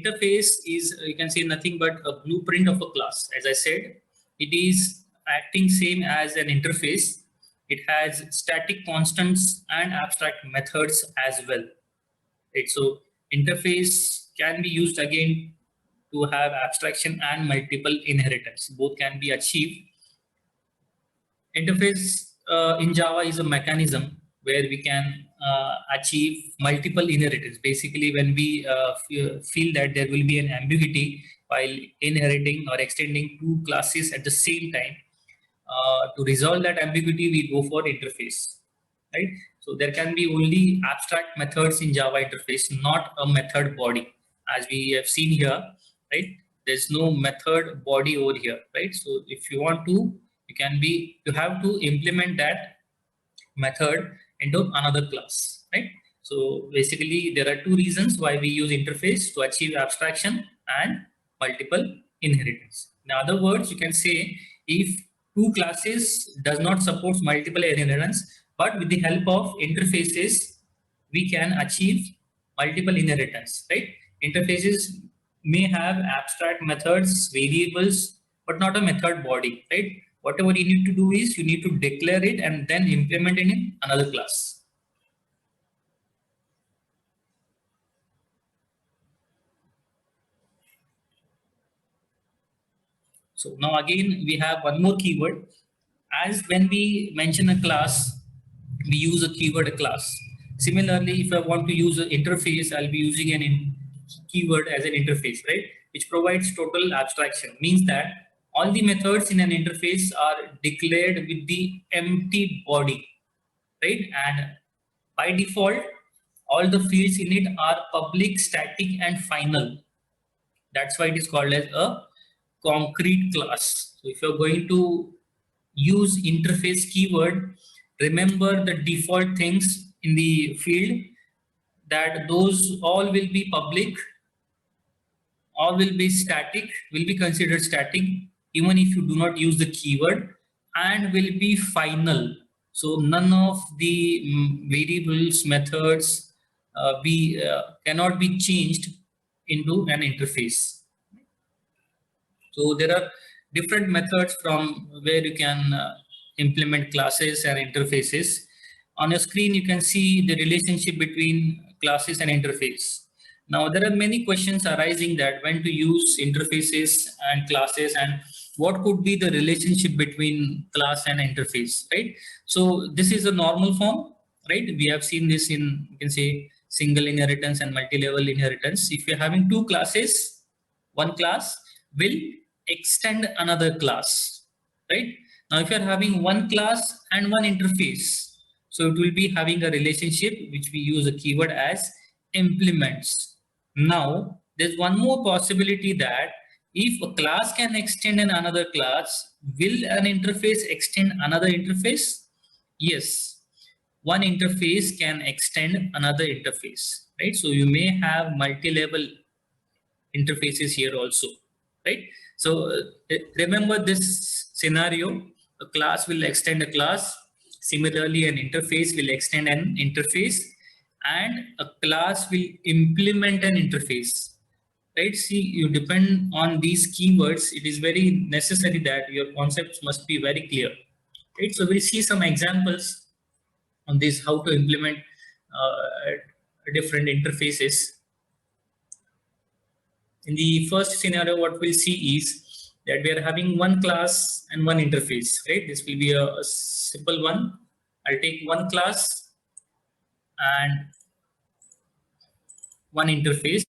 interface is, you can say, nothing but a blueprint of a class. As I said, it is acting same as an interface. It has static constants and abstract methods as well. Right? So interface can be used again to have abstraction and multiple inheritance. Both can be achieved. Interface in Java is a mechanism where we can achieve multiple inheritance. Basically, when we feel that there will be an ambiguity while inheriting or extending two classes at the same time, to resolve that ambiguity, we go for interface, right? So there can be only abstract methods in Java interface, not a method body, as we have seen here, right? There's no method body over here, right? So if you want to, you have to implement that method into another class, right? So basically, there are two reasons why we use interface: to achieve abstraction and multiple inheritance. In other words, you can say if two classes does not support multiple inheritance, but with the help of interfaces, we can achieve multiple inheritance, right? Interfaces may have abstract methods, variables, but not a method body, right? Whatever you need to do is you need to declare it and then implement it in another class. So now again, we have one more keyword. As when we mention a class, we use a keyword class. Similarly, if I want to use an interface, I'll be using an keyword as an interface, right? Which provides total abstraction. Means that all the methods in an interface are declared with the empty body, right? And by default, all the fields in it are public, static, and final. That's why it is called as a concrete class. So if you're going to use interface keyword, remember the default things in the field, that those all will be public, all will be static, will be considered static even if you do not use the keyword, and will be final. So none of the variables, methods cannot be changed into an interface. So there are different methods from where you can implement classes and interfaces. On your screen, you can see the relationship between classes and interface. Now, there are many questions arising that when to use interfaces and classes, and what could be the relationship between class and interface, right? So this is a normal form, right? We have seen this in, you can say, single inheritance and multi-level inheritance. If you're having two classes, one class will extend another class, right? Now, if you're having one class and one interface, so it will be having a relationship which we use a keyword as implements. Now, there's one more possibility that if a class can extend another class, will an interface extend another interface? Yes, one interface can extend another interface, right? So you may have multi-level interfaces here also, right? So remember this scenario: a class will extend a class. Similarly, an interface will extend an interface, and a class will implement an interface, right? See, you depend on these keywords. It is very necessary that your concepts must be very clear, right? So we'll see some examples on this, how to implement different interfaces. In the first scenario, what we'll see is that we are having one class and one interface, right? This will be a simple one. I'll take one class and one interface.